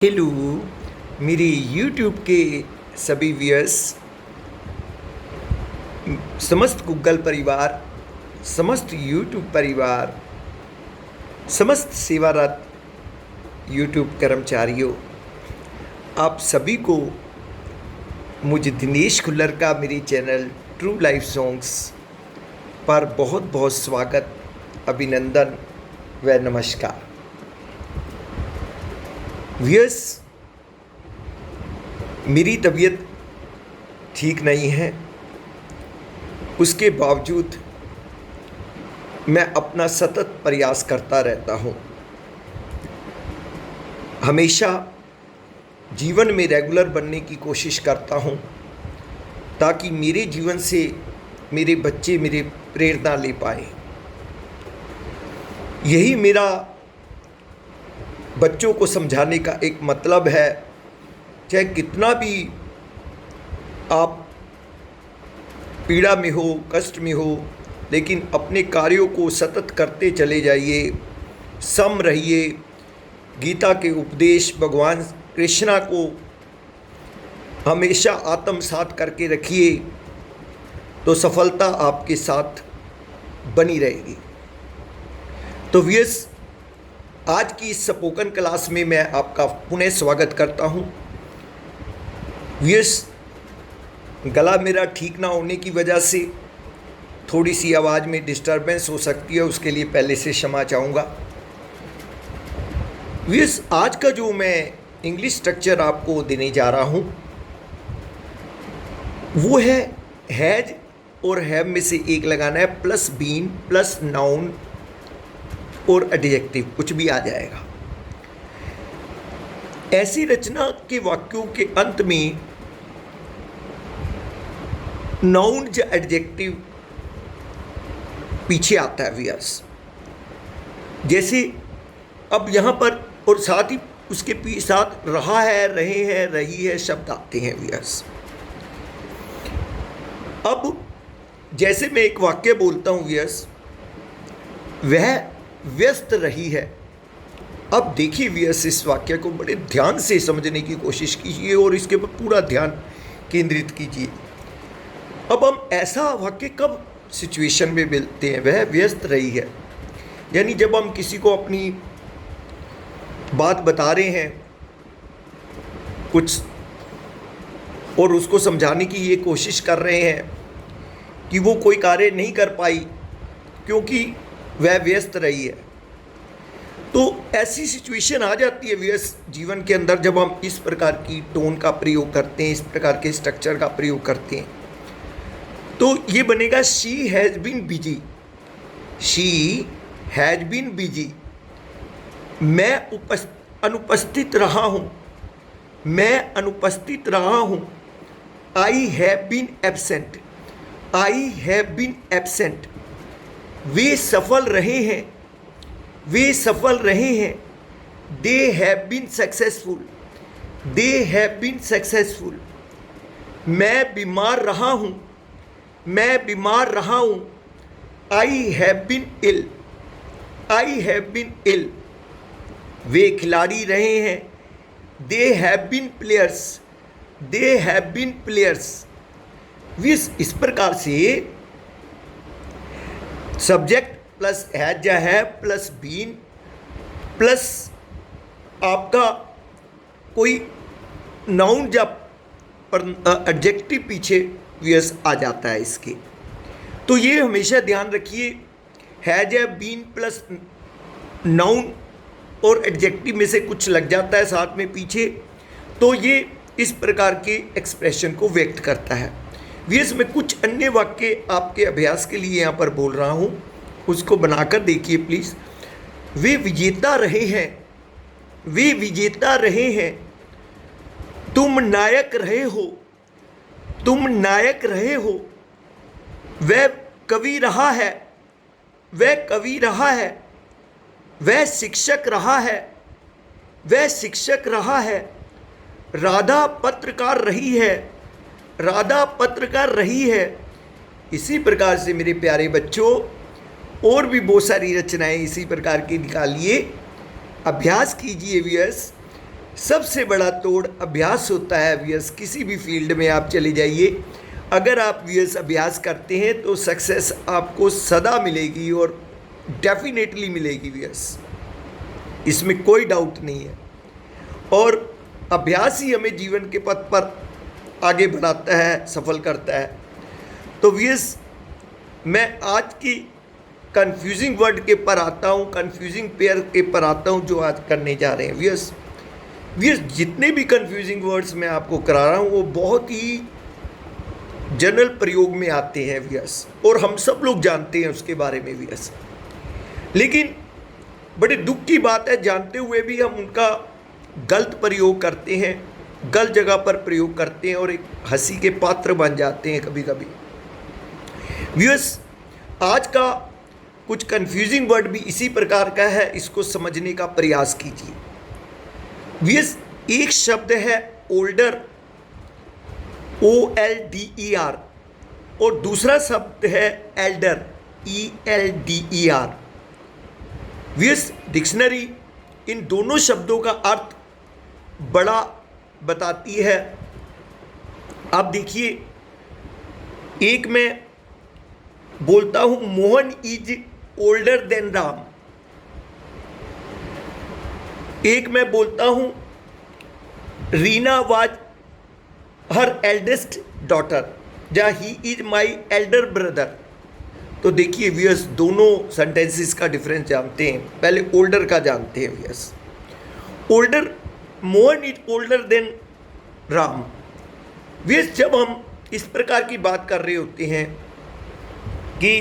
Hello मेरे YouTube के सभी व्यूअर्स, समस्त गूगल परिवार, समस्त यूट्यूब परिवार, समस्त सेवारत यूट्यूब कर्मचारियों, आप सभी को मुझ दिनेश खुल्लर का मेरे चैनल ट्रू लाइफ सॉन्ग्स पर बहुत बहुत स्वागत, अभिनंदन व नमस्कार। व्यूअर्स, मेरी तबीयत ठीक नहीं है, उसके बावजूद मैं अपना सतत प्रयास करता रहता हूँ। हमेशा जीवन में रेगुलर बनने की कोशिश करता हूँ ताकि मेरे जीवन से मेरे बच्चे मेरे प्रेरणा ले पाए। यही मेरा बच्चों को समझाने का एक मतलब है। चाहे कितना भी आप पीड़ा में हो, कष्ट में हो, लेकिन अपने कार्यों को सतत करते चले जाइए, सम रहिए। गीता के उपदेश भगवान कृष्णा को हमेशा आत्मसात करके रखिए तो सफलता आपके साथ बनी रहेगी। तो व्यूअर्स, आज की इस स्पोकन क्लास में मैं आपका पुनः स्वागत करता हूं। व्यूअर्स, गला मेरा ठीक ना होने की वजह से थोड़ी सी आवाज़ में डिस्टरबेंस हो सकती है, उसके लिए पहले से क्षमा चाहूँगा। व्यूअर्स, आज का जो मैं इंग्लिश स्ट्रक्चर आपको देने जा रहा हूँ वो है हैज और हैव में से एक लगाना है, प्लस बीन प्लस नाउन और एडजेक्टिव, कुछ भी आ जाएगा। ऐसी रचना के वाक्यों के अंत में नाउन या एडजेक्टिव पीछे आता है व्यूअर्स। जैसे अब यहाँ पर और साथ ही उसके साथ रहा है, रहे हैं, रही है शब्द आते हैं व्यूअर्स। अब जैसे मैं एक वाक्य बोलता हूँ व्यूअर्स, वह व्यस्त रही है। अब देखिए व्यूअर्स, इस वाक्य को बड़े ध्यान से समझने की कोशिश कीजिए और इसके ऊपर पूरा ध्यान केंद्रित कीजिए। अब हम ऐसा वाक्य कब सिचुएशन में मिलते हैं, वह व्यस्त रही है, यानी जब हम किसी को अपनी बात बता रहे हैं कुछ और उसको समझाने की ये कोशिश कर रहे हैं कि वो कोई कार्य नहीं कर पाई क्योंकि वह व्यस्त रही है, तो ऐसी सिचुएशन आ जाती है व्यस्त जीवन के अंदर जब हम इस प्रकार की टोन का प्रयोग करते हैं, इस प्रकार के स्ट्रक्चर का प्रयोग करते हैं। तो ये बनेगा she has been busy, she has been busy. मैं अनुपस्थित रहा हूँ, मैं अनुपस्थित रहा हूँ। I have been absent, I have been absent. वे सफल रहे हैं, वे सफल रहे हैं। They have been successful, they have been successful. मैं बीमार रहा हूँ, मैं बीमार रहा हूँ। I have been ill, I have been ill. वे खिलाड़ी रहे हैं, they have been players, they have been players. इस प्रकार से सब्जेक्ट प्लस हैज या है प्लस बीन प्लस आपका कोई नाउन या एडजेक्टिव पीछे व्यस आ जाता है इसके। तो ये हमेशा ध्यान रखिए, हैज या बीन प्लस नाउन और एडजेक्टिव में से कुछ लग जाता है साथ में पीछे, तो ये इस प्रकार के एक्सप्रेशन को व्यक्त करता है। व्यस में कुछ अन्य वाक्य आपके अभ्यास के लिए यहाँ पर बोल रहा हूँ, उसको बनाकर देखिए प्लीज़। वे विजेता रहे हैं, वे विजेता रहे हैं। तुम नायक रहे हो, तुम नायक रहे हो। वह कवि रहा है, वह कवि रहा है। वह शिक्षक रहा है, वह शिक्षक रहा है। राधा पत्रकार रही है, राधा पत्रकार रही है। इसी प्रकार से मेरे प्यारे बच्चों और भी बहुत सारी रचनाएं इसी प्रकार की निकालिए, अभ्यास कीजिए व्यूअर्स। सबसे बड़ा तोड़ अभ्यास होता है व्यूअर्स। किसी भी फील्ड में आप चले जाइए, अगर आप व्यूअर्स अभ्यास करते हैं तो सक्सेस आपको सदा मिलेगी और डेफिनेटली मिलेगी व्यूअर्स, इसमें कोई डाउट नहीं है। और अभ्यास ही हमें जीवन के पथ पर आगे बढ़ाता है, सफल करता है। तो व्यूअर्स, मैं आज की कंफ्यूजिंग वर्ड के पर आता हूँ, कंफ्यूजिंग पेयर के पर आता हूँ जो आज करने जा रहे हैं व्यूअर्स। जितने भी कंफ्यूजिंग वर्ड्स मैं आपको करा रहा हूँ वो बहुत ही जनरल प्रयोग में आते हैं व्यूअर्स, और हम सब लोग जानते हैं उसके बारे में व्यूअर्स। लेकिन बड़े दुख की बात है, जानते हुए भी हम उनका गलत प्रयोग करते हैं, गलत जगह पर प्रयोग करते हैं और एक हंसी के पात्र बन जाते हैं कभी कभी व्यूअर्स। आज का कुछ कंफ्यूजिंग वर्ड भी इसी प्रकार का है, इसको समझने का प्रयास कीजिए व्यूअर्स। एक शब्द है ओल्डर, OLDER, और दूसरा शब्द है एल्डर, ELDER व्यूअर्स। डिक्शनरी इन दोनों शब्दों का अर्थ बड़ा बताती है। आप देखिए, एक मैं बोलता हूं Mohan is older than Ram, एक मैं बोलता हूं Reena was her eldest daughter, जहाँ he is my elder brother. तो देखिए व्यूअर्स, दोनों सेंटेंसेस का डिफरेंस जानते हैं। पहले ओल्डर का जानते हैं viewers. Older, Mohan is older than Ram viewers. जब हम इस प्रकार की बात कर रहे होते हैं कि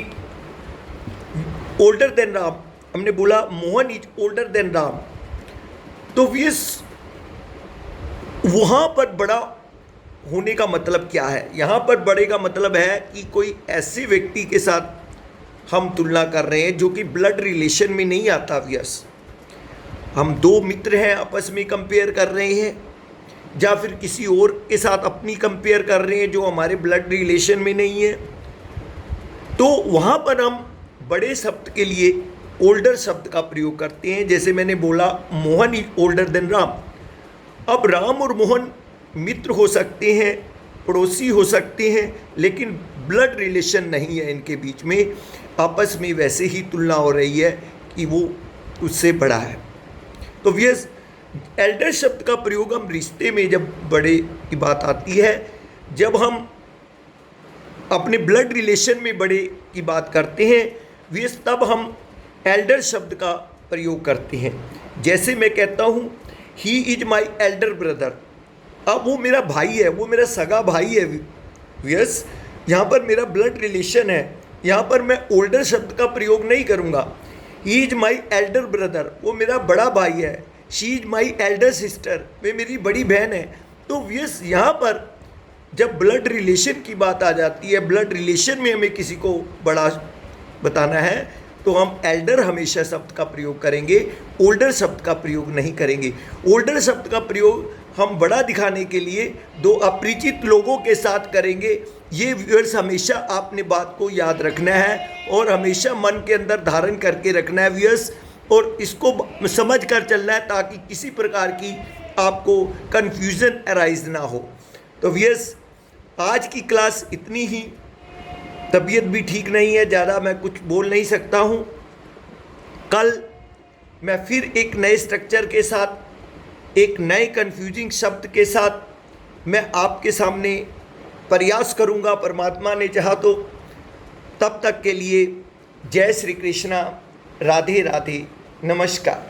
ओल्डर देन राम, हमने बोला Mohan is older than Ram, तो व्यूअर्स वहाँ पर बड़ा होने का मतलब क्या है? यहाँ पर बड़े का मतलब है कि कोई ऐसे व्यक्ति के साथ हम तुलना कर रहे हैं जो कि ब्लड रिलेशन में नहीं आता व्यूअर्स। हम दो मित्र हैं, आपस में कंपेयर कर रहे हैं, या फिर किसी और के साथ अपनी कंपेयर कर रहे हैं जो हमारे ब्लड रिलेशन में नहीं है। तो वहाँ पर हम बड़े शब्द के लिए ओल्डर शब्द का प्रयोग करते हैं। जैसे मैंने बोला Mohan is older than Ram. अब राम और मोहन मित्र हो सकते हैं, पड़ोसी हो सकते हैं, लेकिन ब्लड रिलेशन नहीं है इनके बीच में। आपस में वैसे ही तुलना हो रही है कि वो उससे बड़ा है। तो व्यूअर्स, एल्डर शब्द का प्रयोग हम रिश्ते में जब बड़े की बात आती है, जब हम अपने ब्लड रिलेशन में बड़े की बात करते हैं व्यूअर्स, तब हम एल्डर शब्द का प्रयोग करते हैं। जैसे मैं कहता हूँ ही इज माई एल्डर ब्रदर, अब वो मेरा भाई है, वो मेरा सगा भाई है व्यूअर्स। यहाँ पर मेरा ब्लड रिलेशन है, यहाँ पर मैं ओल्डर शब्द का प्रयोग नहीं करूँगा। He is my elder brother, वो मेरा बड़ा भाई है। She is my elder sister, वे मेरी बड़ी बहन है। तो व्यूअर्स, यहाँ पर जब ब्लड रिलेशन की बात आ जाती है, ब्लड रिलेशन में हमें किसी को बड़ा बताना है, तो हम एल्डर हमेशा शब्द का प्रयोग करेंगे, ओल्डर शब्द का प्रयोग नहीं करेंगे। ओल्डर शब्द का प्रयोग हम बड़ा दिखाने के लिए दो अपरिचित लोगों के साथ करेंगे। ये व्यूअर्स, हमेशा आपने बात को याद रखना है और हमेशा मन के अंदर धारण करके रखना है व्यूअर्स, और इसको समझ कर चलना है ताकि किसी प्रकार की आपको कन्फ्यूज़न अराइज ना हो। तो व्यूअर्स, आज की क्लास इतनी ही। तबीयत भी ठीक नहीं है, ज़्यादा मैं कुछ बोल नहीं सकता हूँ। कल मैं फिर एक नए स्ट्रक्चर के साथ, एक नए कन्फ्यूजिंग शब्द के साथ मैं आपके सामने प्रयास करूँगा, परमात्मा ने चाहा तो। तब तक के लिए जय श्री कृष्णा, राधे राधे, नमस्कार।